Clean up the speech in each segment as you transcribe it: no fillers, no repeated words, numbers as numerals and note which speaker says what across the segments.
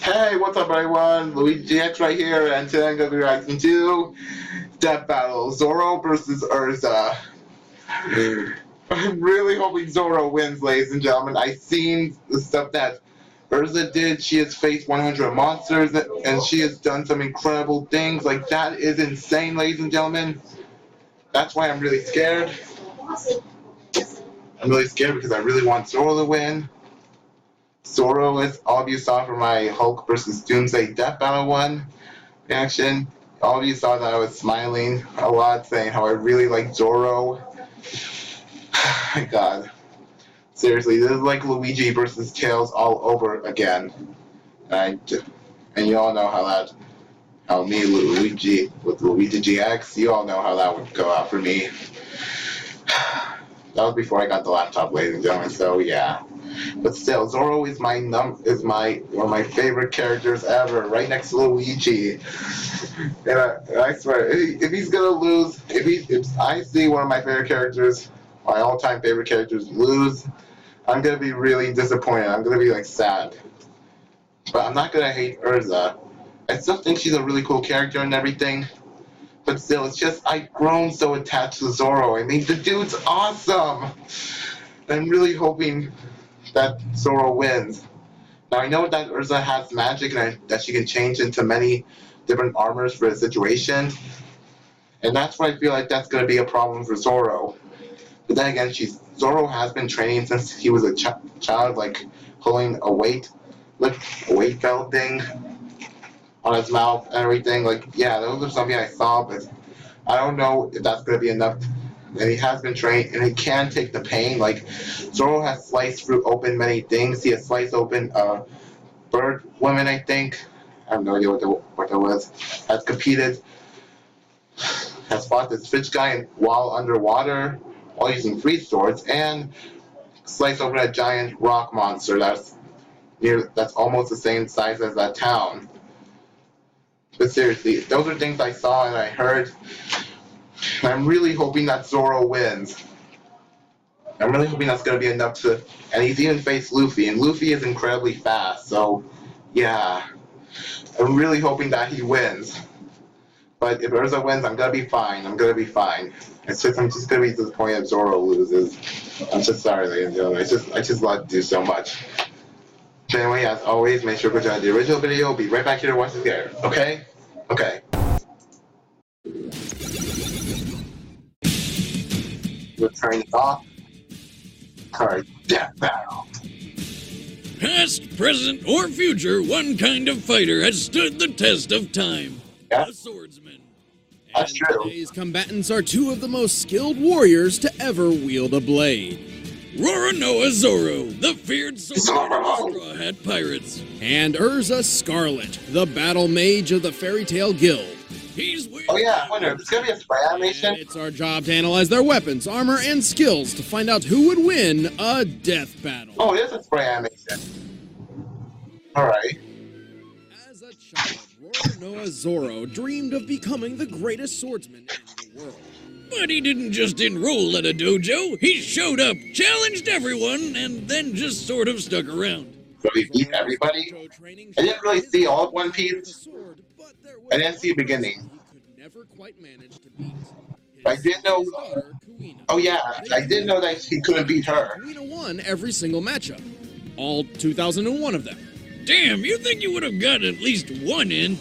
Speaker 1: Hey, what's up everyone? Luigi X right here, and today I'm going to be reacting to Death Battle, Zoro versus Erza. I'm really hoping Zoro wins, ladies and gentlemen. I've seen the stuff that Erza did. She has faced 100 monsters, and she has done some incredible things. Like, that is insane, ladies and gentlemen. That's why I'm really scared. I'm really scared because I really want Zoro to win. Zoro, as all of you saw from my Hulk versus Doomsday Death Battle 1 reaction, all of you saw that I was smiling a lot, saying how I really like Zoro. My God. Seriously, this is like Luigi versus Tails all over again. And you all know how me, Luigi, with Luigi GX, you all know how that would go out for me. That was before I got the laptop, ladies and gentlemen, so yeah. But still, Zoro is one of my favorite characters ever, right next to Luigi. And I swear, if he's gonna lose, if I see one of my favorite characters, my all-time favorite characters lose, I'm gonna be really disappointed. I'm gonna be like sad. But I'm not gonna hate Erza. I still think she's a really cool character and everything. But still, it's just I've grown so attached to Zoro. I mean, the dude's awesome. I'm really hoping that Zoro wins. Now I know that Erza has magic and that she can change into many different armors for the situation, and that's why I feel like that's going to be a problem for Zoro. But then again, Zoro has been training since he was a child, like pulling a weight belt thing on his mouth and everything. Like, yeah, those are something I saw, but I don't know if that's going to be enough. And he has been trained, and he can take the pain. Like, Zoro has sliced open many things. He has sliced open bird women, I think. I have no idea what that was. Has competed, has fought this fish guy while underwater, while using freeze swords, and sliced open a giant rock monster that's almost the same size as that town. But seriously, those are things I saw and I heard. I'm really hoping that Zoro wins. I'm really hoping that's going to be enough to... And he's even faced Luffy, and Luffy is incredibly fast, so... Yeah. I'm really hoping that he wins. But if Erza wins, I'm going to be fine. I'm just going to be disappointed if Zoro loses. I'm just sorry, ladies and gentlemen. I just love to do so much. But anyway, as always, make sure to go to the original video. Be right back here to watch this here. Okay? Okay. We're turning it off. Alright, Death Battle.
Speaker 2: Past, present, or future, one kind of fighter has stood the test of time.
Speaker 1: Yeah.
Speaker 2: The swordsman.
Speaker 1: That's true.
Speaker 3: Today's combatants are two of the most skilled warriors to ever wield a blade.
Speaker 2: Roronoa Zoro, the feared swordsman of
Speaker 1: Zoro!
Speaker 2: the Straw Hat Pirates.
Speaker 3: And Erza Scarlet, the battle mage of the Fairy Tail Guild.
Speaker 2: He's weird.
Speaker 1: Oh yeah, I wonder, is this going to be a spray animation?
Speaker 3: And it's our job to analyze their weapons, armor, and skills to find out who would win a death battle.
Speaker 1: Oh, it is a spray animation. Alright.
Speaker 3: As a child, Roronoa Zoro dreamed of becoming the greatest swordsman in the world.
Speaker 2: But he didn't just enroll at a dojo. He showed up, challenged everyone, and then just sort of stuck around.
Speaker 1: So he beat everybody? I didn't really see all of One Piece. I didn't see the beginning. I didn't know... Oh yeah, I didn't know that he couldn't beat her.
Speaker 3: Kuina won every single matchup. All 2,001 of them.
Speaker 2: Damn, you think you would have gotten at least one in?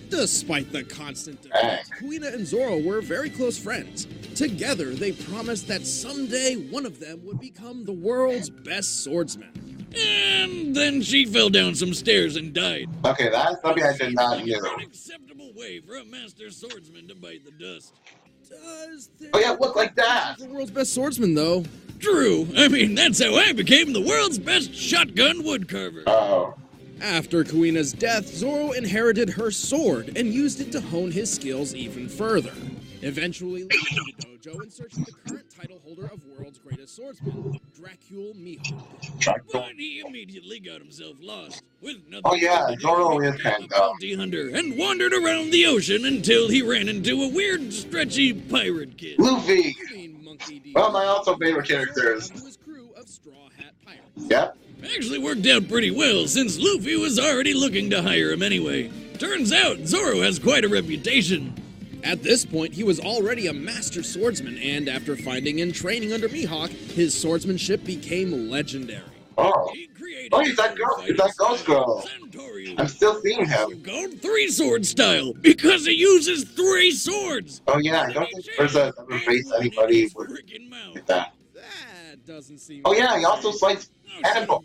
Speaker 3: Despite the constant debates, Kuina and Zoro were very close friends. Together, they promised that someday one of them would become the world's best swordsman.
Speaker 2: And then she fell down some stairs and died.
Speaker 1: Okay, that's something I did not know.
Speaker 2: An acceptable way for a master swordsman to bite the dust.
Speaker 1: Oh yeah, look like that!
Speaker 3: The world's best swordsman, though.
Speaker 2: True. I mean, that's how I became the world's best shotgun woodcarver.
Speaker 1: Oh.
Speaker 3: After Kuina's death, Zoro inherited her sword and used it to hone his skills even further. Eventually leaving the dojo in search of the current title holder of World's Greatest Swordsman, Dracule Mihawk.
Speaker 2: But he immediately got himself lost, with nothing
Speaker 1: Oh yeah,
Speaker 2: to do
Speaker 1: Zoro
Speaker 2: but
Speaker 1: is
Speaker 2: become
Speaker 1: kind
Speaker 2: a bounty hunter, and wandered around the ocean until he ran into a weird, stretchy pirate kid.
Speaker 1: Luffy!
Speaker 3: Monkey D.
Speaker 1: One of my also favorite characters.
Speaker 3: His crew of Straw Hat Pirates.
Speaker 1: Yep.
Speaker 2: Actually worked out pretty well since Luffy was already looking to hire him anyway. Turns out Zoro has quite a reputation.
Speaker 3: At this point, he was already a master swordsman, and after finding and training under Mihawk, his swordsmanship became legendary.
Speaker 1: Oh.
Speaker 2: He created
Speaker 1: Oh, he's that girl. He's that ghost girl.
Speaker 2: Centaurian,
Speaker 1: I'm still seeing him.
Speaker 2: called three-sword style because he uses 3 swords.
Speaker 1: Oh yeah, I don't think Erza has ever faced anybody with
Speaker 2: Freaking mouth.
Speaker 1: like that.
Speaker 3: That doesn't seem...
Speaker 1: Oh yeah, he also slides cannonball.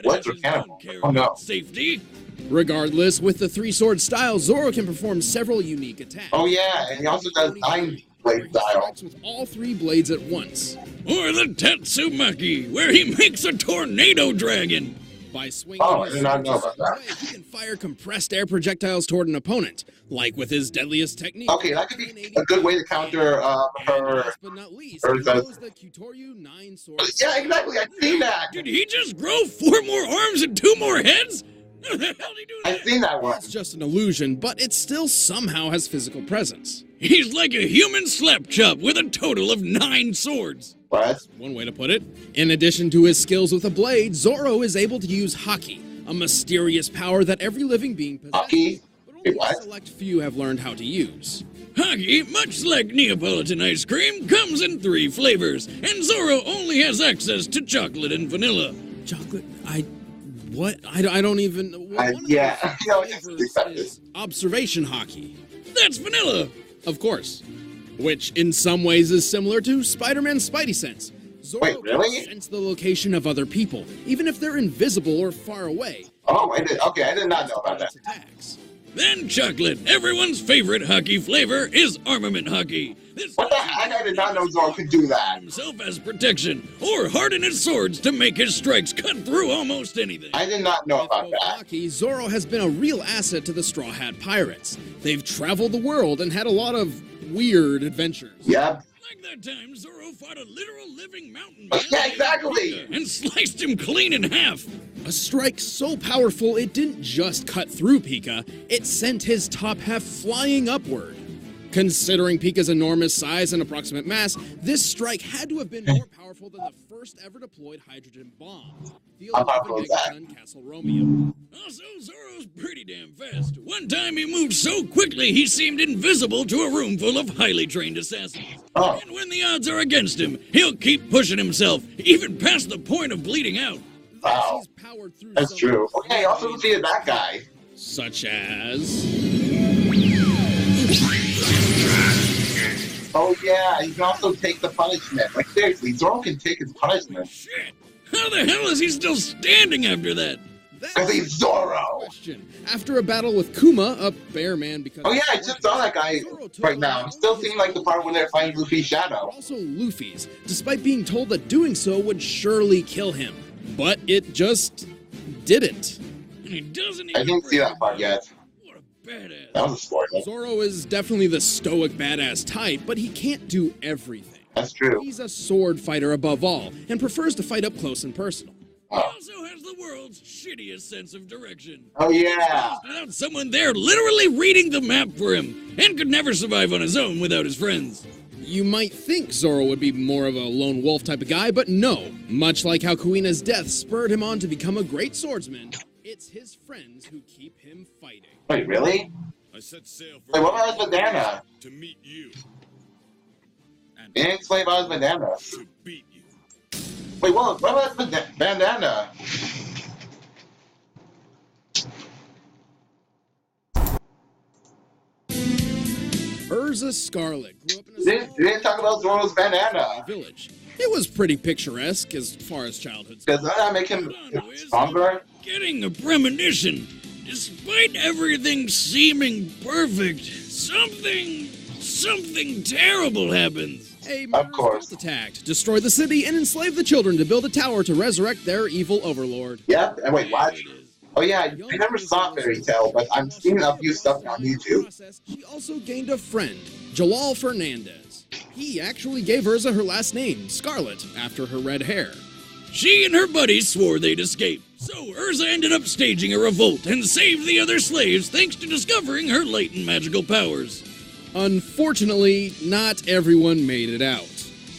Speaker 1: What or cannonball? Oh no.
Speaker 2: Safety.
Speaker 3: Regardless, with the 3-sword style, Zoro can perform several unique attacks.
Speaker 1: Oh yeah, and he also does 9-blade
Speaker 3: where he
Speaker 1: style.
Speaker 3: strikes with all 3 blades at once.
Speaker 2: Or the Tatsumaki, where he makes a tornado dragon.
Speaker 3: By swinging
Speaker 1: Oh, I
Speaker 3: his
Speaker 1: did not know
Speaker 3: sword
Speaker 1: about
Speaker 3: away,
Speaker 1: that.
Speaker 3: he can fire compressed air projectiles toward an opponent, like with his deadliest technique.
Speaker 1: Okay, that could be a good way to counter her.
Speaker 3: Last but not least,
Speaker 1: Erza's-
Speaker 3: he knows the Kyoryu 9-sword.
Speaker 1: Yeah, exactly. I've seen that.
Speaker 2: Did he just grow 4 more arms and 2 more heads? How the hell did he do that?
Speaker 1: I've seen that one.
Speaker 3: It's just an illusion, but it still somehow has physical presence.
Speaker 2: He's like a human slap chop with a total of 9 swords.
Speaker 1: What?
Speaker 3: One way to put it. In addition to his skills with a blade, Zoro is able to use Haki, a mysterious power that every living being possesses,
Speaker 1: Haki?
Speaker 3: but only
Speaker 1: Wait,
Speaker 3: a
Speaker 1: what?
Speaker 3: select few have learned how to use.
Speaker 2: Haki, much like Neapolitan ice cream, comes in 3 flavors, and Zoro only has access to chocolate and vanilla.
Speaker 3: Chocolate? What? I don't even... one of
Speaker 1: Yeah.
Speaker 3: the
Speaker 1: No, it's
Speaker 3: flavors
Speaker 1: accepted.
Speaker 3: is observation Haki.
Speaker 2: That's vanilla.
Speaker 3: Of course. Which, in some ways, is similar to Spider-Man's Spidey Sense. Zoro
Speaker 1: Wait, really?
Speaker 3: can sense the location of other people, even if they're invisible or far away.
Speaker 1: Oh, I did. Okay, I did not know about that.
Speaker 3: Attacks.
Speaker 2: Then chocolate. Everyone's favorite Haki flavor is armament Haki. This
Speaker 1: What the heck? I did not know Zoro could do that.
Speaker 2: himself as protection, or harden his swords to make his strikes cut through almost anything.
Speaker 1: I did not know
Speaker 3: With
Speaker 1: about
Speaker 3: both
Speaker 1: that.
Speaker 3: Haki, Zoro has been a real asset to the Straw Hat Pirates. They've traveled the world and had a lot of weird adventures.
Speaker 1: Yep.
Speaker 2: Like that time Zoro fought a literal living mountain
Speaker 1: Oh,
Speaker 2: man
Speaker 1: yeah, exactly.
Speaker 2: and sliced him clean in half.
Speaker 3: A strike so powerful it didn't just cut through Pika, it sent his top half flying upward. Considering Pika's enormous size and approximate mass, this strike had to have been more powerful than the first ever deployed hydrogen bomb, the
Speaker 1: How
Speaker 3: 11
Speaker 1: powerful is that?
Speaker 3: megaton Castle Romeo.
Speaker 2: Also, Zoro's pretty damn fast. One time he moved so quickly he seemed invisible to a room full of highly trained assassins.
Speaker 1: Oh.
Speaker 2: And when the odds are against him, he'll keep pushing himself, even past the point of bleeding out.
Speaker 1: Wow.
Speaker 3: He's powered through
Speaker 1: That's
Speaker 3: some
Speaker 1: true. Okay, also see that guy.
Speaker 3: such as
Speaker 1: Oh yeah, he can also take the punishment. Like seriously, Zoro can take his punishment.
Speaker 2: Shit! How the hell is he still standing after that?
Speaker 1: Because he's Zoro!
Speaker 3: question. After a battle with Kuma, a bear man because
Speaker 1: Oh yeah, I just saw that guy right now. I'm still seeing like the part when they're fighting Luffy's shadow.
Speaker 3: also Luffy's, despite being told that doing so would surely kill him. But it just didn't.
Speaker 2: And he doesn't
Speaker 1: I
Speaker 2: even
Speaker 1: didn't see
Speaker 2: break
Speaker 1: that part yet.
Speaker 2: What a badass.
Speaker 1: That was a spoiler.
Speaker 3: Zoro is definitely the stoic badass type, but he can't do everything.
Speaker 1: That's true.
Speaker 3: He's a sword fighter above all, and prefers to fight up close and personal.
Speaker 2: He
Speaker 1: Oh,
Speaker 2: also has the world's shittiest sense of direction.
Speaker 1: oh yeah.
Speaker 2: Without someone there literally reading the map for him, and could never survive on his own without his friends.
Speaker 3: You might think Zoro would be more of a lone wolf type of guy, but no. Much like how Kuina's death spurred him on to become a great swordsman, it's his friends who keep him fighting.
Speaker 1: Wait, really?
Speaker 4: I set sail for
Speaker 1: Wait, what about his bandana?
Speaker 4: to meet you and
Speaker 1: He didn't explain about his bandana.
Speaker 4: to beat you.
Speaker 1: Wait, what about his bandana?
Speaker 3: Erza Scarlet grew up in a
Speaker 1: They didn't talk about Zoro's bandana.
Speaker 3: village. It was pretty picturesque as far as childhood's.
Speaker 1: Does that not make him stronger?
Speaker 2: Getting a premonition. Despite everything seeming perfect, something terrible happens.
Speaker 3: A
Speaker 1: Of course.
Speaker 3: cult attacked, destroyed the city, and enslaved the children to build a tower to resurrect their evil overlord.
Speaker 1: Yep. And wait, what?
Speaker 2: There it is.
Speaker 1: Oh yeah, I never saw Fairy Tail, but I'm seeing a few stuff on YouTube.
Speaker 3: She also gained a friend, Jalal Fernandez. He actually gave Erza her last name, Scarlet, after her red hair.
Speaker 2: She and her buddies swore they'd escape, so Erza ended up staging a revolt and saved the other slaves thanks to discovering her latent magical powers.
Speaker 3: Unfortunately, not everyone made it out.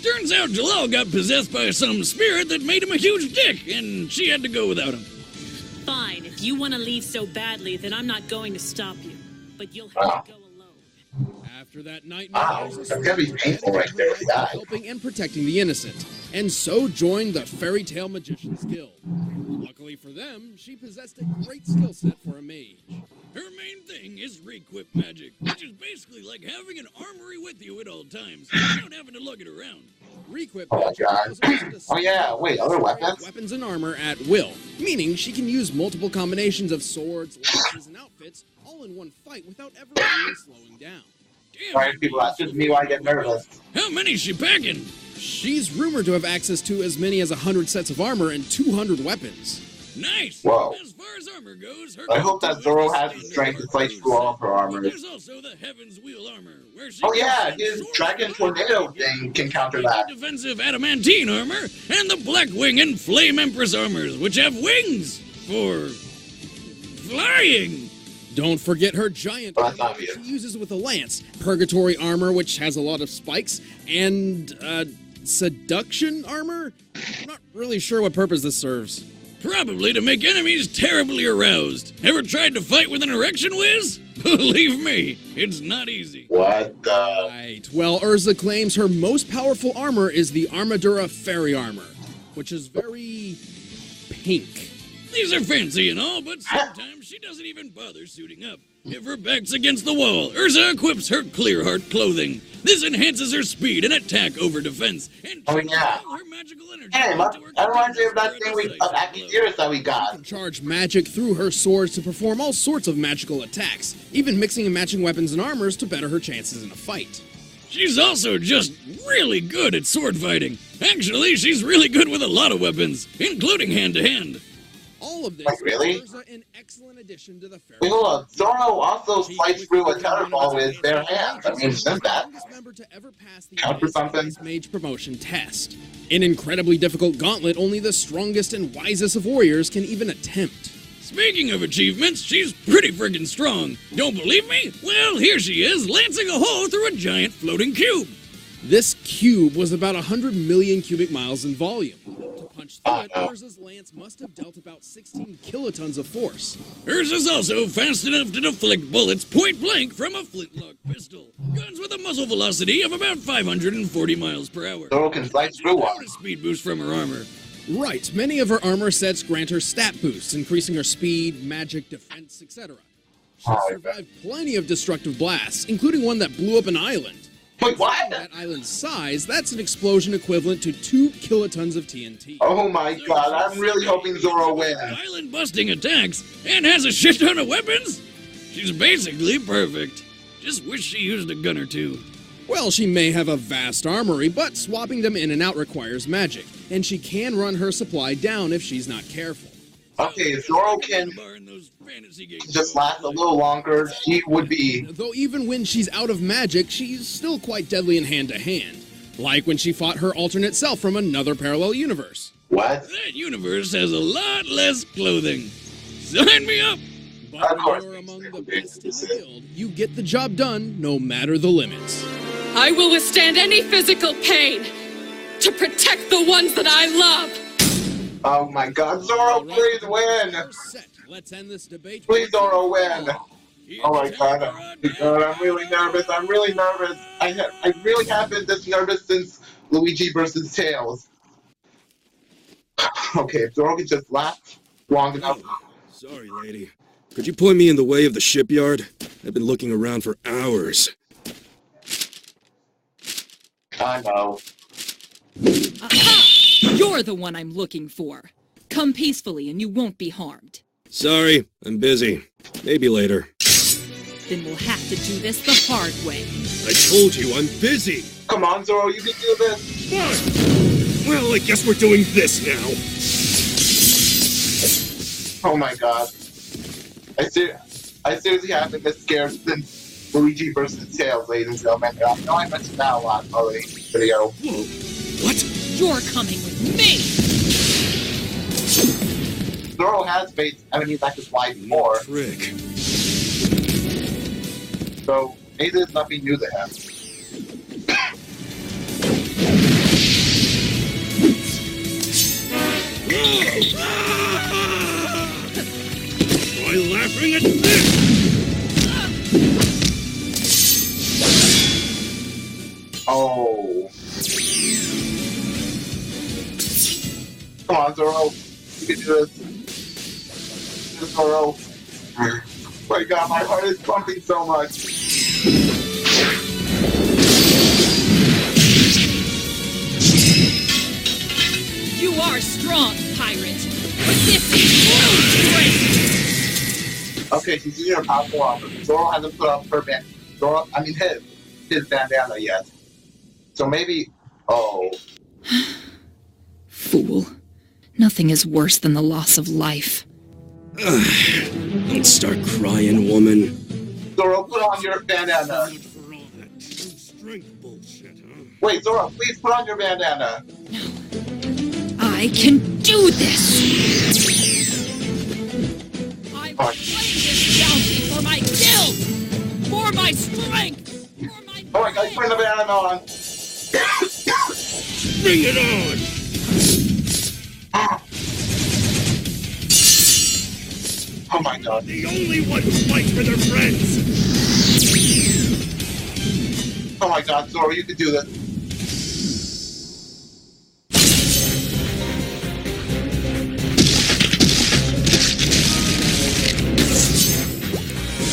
Speaker 2: Turns out Jalal got possessed by some spirit that made him a huge dick, and she had to go without him.
Speaker 5: Fine, if you want to leave so badly, then I'm not going to stop you. But you'll have to go alone.
Speaker 3: After that night,
Speaker 1: Wow, that's gotta be painful right there if he died.
Speaker 3: helping and protecting the innocent, and so joined the Fairy Tale Magicians Guild. Luckily for them, she possessed a great skill set for a mage.
Speaker 2: Her main thing is requip magic, which is basically like having an armory with you at all times, without having to lug it around.
Speaker 3: Requip
Speaker 1: Oh my
Speaker 3: magic
Speaker 1: God.
Speaker 3: allows her to
Speaker 1: Oh yeah, wait, other weapons?
Speaker 3: weapons and armor at will, meaning she can use multiple combinations of swords, lances, and outfits all in one fight without ever really slowing down.
Speaker 2: Damn,
Speaker 1: Sorry, people, that's just me when I get nervous.
Speaker 2: how many's she packing?
Speaker 3: She's rumored to have access to as many as 100 sets of armor and 200 weapons.
Speaker 2: Nice!
Speaker 1: Whoa.
Speaker 2: As far as armor goes, her
Speaker 1: I hope that
Speaker 2: go-to
Speaker 1: Zoro
Speaker 2: is
Speaker 1: has the
Speaker 2: standard
Speaker 1: strength to
Speaker 2: hard
Speaker 1: fight
Speaker 2: food
Speaker 1: through all of her
Speaker 2: set.
Speaker 1: armor.
Speaker 2: There's also the Heaven's Wheel armor, where she
Speaker 1: Oh
Speaker 2: can
Speaker 1: yeah,
Speaker 2: send
Speaker 1: his
Speaker 2: swords
Speaker 1: dragon
Speaker 2: and
Speaker 1: tornado
Speaker 2: magic,
Speaker 1: thing can counter that.
Speaker 2: defensive adamantine armor, and the Black Wing and Flame Empress armors, which have wings for flying.
Speaker 3: Don't forget her giant
Speaker 1: Well, that's
Speaker 3: armor, which
Speaker 1: obvious.
Speaker 3: she uses with a lance, purgatory armor, which has a lot of spikes, and seduction armor? I'm not really sure what purpose this serves.
Speaker 2: Probably to make enemies terribly aroused. Ever tried to fight with an erection whiz? Believe me, it's not easy.
Speaker 1: What the?
Speaker 3: Right. Well, Erza claims her most powerful armor is the Armadura Fairy Armor, which is very pink.
Speaker 2: These are fancy and all, but sometimes she doesn't even bother suiting up. If her back's against the wall, Erza equips her Clear Heart clothing. This enhances her speed and attack over defense, and
Speaker 1: Oh, yeah.
Speaker 2: all her magical energy
Speaker 1: Hey,
Speaker 2: into her
Speaker 1: that reminds me of that
Speaker 2: for a
Speaker 1: thing of
Speaker 2: decisive
Speaker 1: Akiras that we got.
Speaker 3: Charge magic through her swords to perform all sorts of magical attacks, even mixing and matching weapons and armors to better her chances in a fight.
Speaker 2: She's also just really good at sword fighting. Actually, she's really good with a lot of weapons, including hand-to-hand.
Speaker 3: All of this
Speaker 1: Wait, really?
Speaker 3: is Erza an excellent addition to the Fairy
Speaker 1: Wait, hold on. Zoro also fights through a tetherfall with his bare hands. I mean, does that count for something?
Speaker 3: Mage promotion test. An incredibly difficult gauntlet only the strongest and wisest of warriors can even attempt.
Speaker 2: Speaking of achievements, she's pretty friggin' strong. Don't believe me? Well, here she is, lancing a hole through a giant floating cube.
Speaker 3: This cube was about 100 million cubic miles in volume. To punch through it, Erza's lance must have dealt about 16 kilotons of force.
Speaker 2: Hers is also fast enough to deflect bullets point blank from a flintlock pistol. Guns with a muzzle velocity of about 540 miles per hour.
Speaker 1: Zoro can slice through one.
Speaker 2: A speed boost from her armor.
Speaker 3: Right, many of her armor sets grant her stat boosts, increasing her speed, magic, defense, etc. She
Speaker 1: Oh,
Speaker 3: survived plenty of destructive blasts, including one that blew up an island.
Speaker 1: Wait, what?
Speaker 3: That island's size, that's an explosion equivalent to 2 kilotons of TNT.
Speaker 1: Oh my god, I'm really hoping Zoro wins.
Speaker 2: Island busting attacks and has a shit ton of weapons? She's basically perfect. Just wish she used a gun or two.
Speaker 3: Well, she may have a vast armory, but swapping them in and out requires magic, and she can run her supply down if she's not careful.
Speaker 1: Okay, Zoro can just last a little longer. She would be.
Speaker 3: Though even when she's out of magic, she's still quite deadly in hand-to-hand. Like when she fought her alternate self from another parallel universe.
Speaker 1: What?
Speaker 2: That universe has a lot less clothing. Sign me up!
Speaker 3: But
Speaker 1: Of course.
Speaker 3: when you're among the best in the guild, you get the job done no matter the limits.
Speaker 5: I will withstand any physical pain to protect the ones that I love.
Speaker 1: Oh my god, Zoro, please win!
Speaker 3: First set. Let's end this debate.
Speaker 1: Please, Zoro, win! Oh my god, I'm really nervous. I'm really nervous. I really have been this nervous since Luigi versus Tails. Okay, if Zoro could just last long enough.
Speaker 6: Sorry, lady. Could you point me in the way of the shipyard? I've been looking around for hours.
Speaker 1: I know.
Speaker 5: Aha! You're the one I'm looking for. Come peacefully and you won't be harmed.
Speaker 6: Sorry, I'm busy. Maybe later.
Speaker 5: Then we'll have to do this the hard way.
Speaker 6: I told you I'm busy.
Speaker 1: Come on, Zoro, you can do this.
Speaker 6: Fine. Well, I guess we're doing this now.
Speaker 1: Oh my god. I seriously have been this scared since Luigi versus Tails, ladies and gentlemen. I know I mentioned that a lot already in the video.
Speaker 6: Whoa. What?
Speaker 5: You're coming with me!
Speaker 1: Zoro has faced enemies that could fly before,
Speaker 6: Trick.
Speaker 1: so maybe there's nothing new to him.
Speaker 6: Try laughing at this!
Speaker 1: Oh. Come on, Zoro. You can do this. Zoro. Oh my god, my heart is pumping so much.
Speaker 5: You are strong, pirate. But this is true strength.
Speaker 1: Okay, she's using her powerful armor. Zoro hasn't put up her his bandana yet. So maybe. Oh.
Speaker 7: Fool. Nothing is worse than the loss of life.
Speaker 6: Don't start crying, woman.
Speaker 1: Zoro, put on your bandana.
Speaker 6: For all that brute strength bullshit, huh?
Speaker 1: Wait, Zoro, please put on your bandana.
Speaker 7: I can do this!
Speaker 5: I'm playing this bounty for my guild! For my strength! For my
Speaker 1: Oh my god, put the bandana on.
Speaker 6: Bring it on!
Speaker 1: Oh my god.
Speaker 6: The only one who fights for their friends!
Speaker 1: Oh my god, Zoro, you can do this.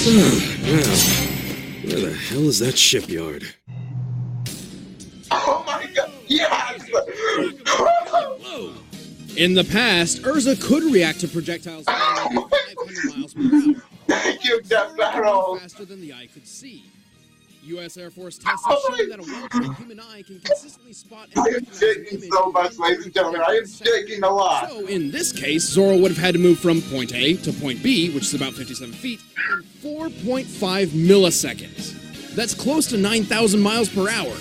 Speaker 6: Now, where the hell is that shipyard?
Speaker 1: Oh my god, yes!
Speaker 2: Whoa!
Speaker 3: In the past, Erza could react to projectiles flying at 500 miles per hour,
Speaker 1: Thank you, Death Battle!
Speaker 3: faster than the eye could see. U.S. Air Force tests
Speaker 1: Oh
Speaker 3: have
Speaker 1: my-
Speaker 3: shown that a well-trained human eye can consistently spot and
Speaker 1: I am
Speaker 3: recognize an
Speaker 1: shaking
Speaker 3: image
Speaker 1: so much, ladies and gentlemen. I am shaking a lot.
Speaker 3: So, in this case, Zoro would have had to move from point A to point B, which is about 57 feet, in 4.5 milliseconds. That's close to 9,000 miles per hour.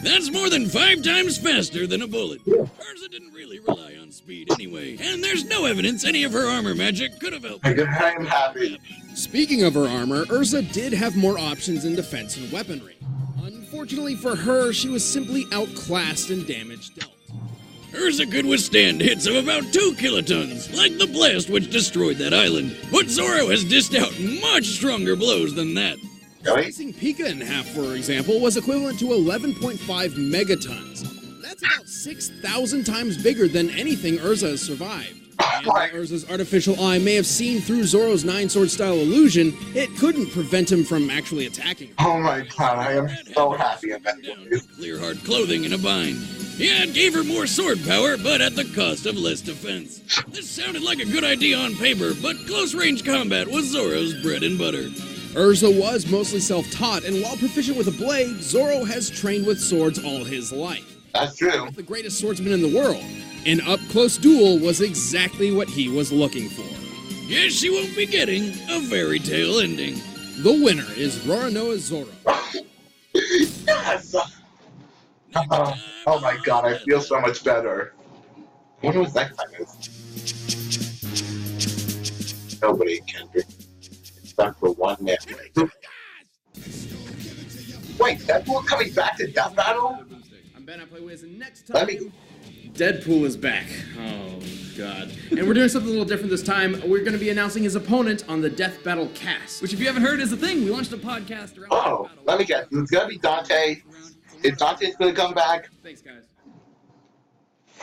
Speaker 2: That's more than 5 times faster than a bullet. Erza didn't really rely on speed anyway, and there's no evidence any of her armor magic could have helped.
Speaker 1: I am happy.
Speaker 3: Speaking of her armor, Erza did have more options in defense and weaponry. Unfortunately for her, she was simply outclassed in damage dealt.
Speaker 2: Erza could withstand hits of about 2 kilotons, like the blast which destroyed that island. But Zoro has dished out much stronger blows than that.
Speaker 1: Really?
Speaker 3: Slicing Pika in half, for example, was equivalent to 11.5 megatons. That's about 6,000 times bigger than anything Erza has survived. And while Erza's artificial eye may have seen through Zoro's nine-sword style illusion, it couldn't prevent him from actually attacking her.
Speaker 1: Oh my god, I am so happy in that
Speaker 2: Down
Speaker 1: way.
Speaker 2: with clear hard clothing in a bind. Yeah, it gave her more sword power, but at the cost of less defense. This sounded like a good idea on paper, but close-range combat was Zoro's bread and butter.
Speaker 3: Erza was mostly self-taught, and while proficient with a blade, Zoro has trained with swords all his life.
Speaker 1: That's true.
Speaker 3: The greatest swordsman in the world. An up-close duel was exactly what he was looking for.
Speaker 2: Yes, she won't be getting a fairy tale ending.
Speaker 3: The winner is Roronoa Zoro.
Speaker 1: Yes! Oh my god, I feel so much better. I wonder what next time is. Nobody can drink. Except for one man. Wait, Deadpool coming back to Death Battle?
Speaker 3: I'm Ben, I play Wiz, and next
Speaker 1: Let
Speaker 3: time,
Speaker 1: me-
Speaker 3: Deadpool is back. Oh, God. And we're doing something a little different this time. We're going to be announcing his opponent on the Death Battle cast.
Speaker 8: Which, if you haven't heard, is a thing. We launched a podcast around
Speaker 1: Oh,
Speaker 8: Death Battle.
Speaker 1: let me guess. It's gonna be Dante. Is Dante's gonna come back?
Speaker 3: Thanks, guys.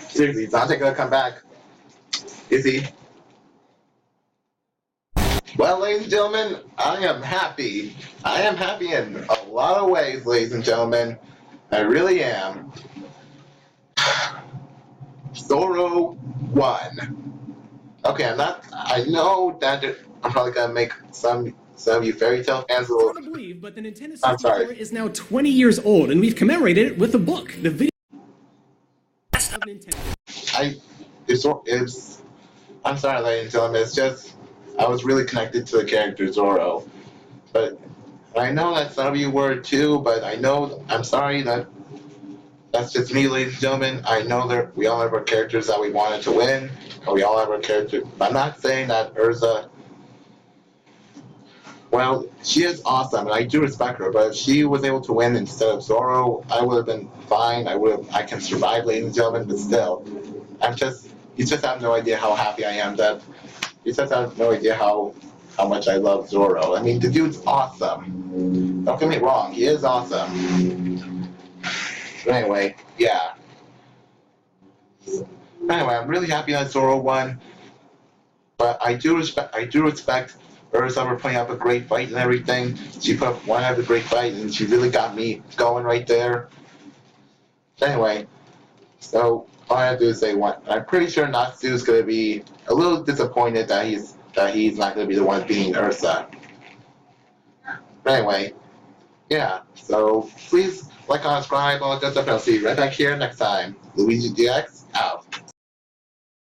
Speaker 1: Seriously, is Dante gonna come back? Is he? Well, ladies and gentlemen, I am happy. I am happy in a lot of ways, ladies and gentlemen. I really am. Zoro won. Okay, I know that I'm probably gonna make some of you fairy tale fans a little.
Speaker 8: Hard to believe, but the Nintendo
Speaker 1: I'm sorry.
Speaker 8: 64 is now 20 years old, and we've commemorated it with a book. The video of Nintendo.
Speaker 1: I'm sorry, ladies and gentlemen. It's just I was really connected to the character Zoro, but I know that some of you were too. But I'm sorry that's just me, ladies and gentlemen. I know that we all have our characters that we wanted to win, and we all have our characters. I'm not saying that Erza. Well, she is awesome, and I do respect her. But if she was able to win instead of Zoro, I would have been fine. I can survive, ladies and gentlemen. But still, You just have no idea how happy I am that you just have no idea how much I love Zoro. I mean, the dude's awesome. Don't get me wrong, he is awesome. But anyway, yeah. Anyway, I'm really happy that Zoro won. But I do respect Erza for putting up a great fight and everything. She put up one of a great fight, and she really got me going right there. Anyway, so all I have to do is say one. I'm pretty sure Natsu's gonna be a little disappointed that he's not gonna be the one beating Erza. But anyway, yeah. So please like, comment, subscribe, all that good stuff, and I'll see you right back here next time. Luigi DX out.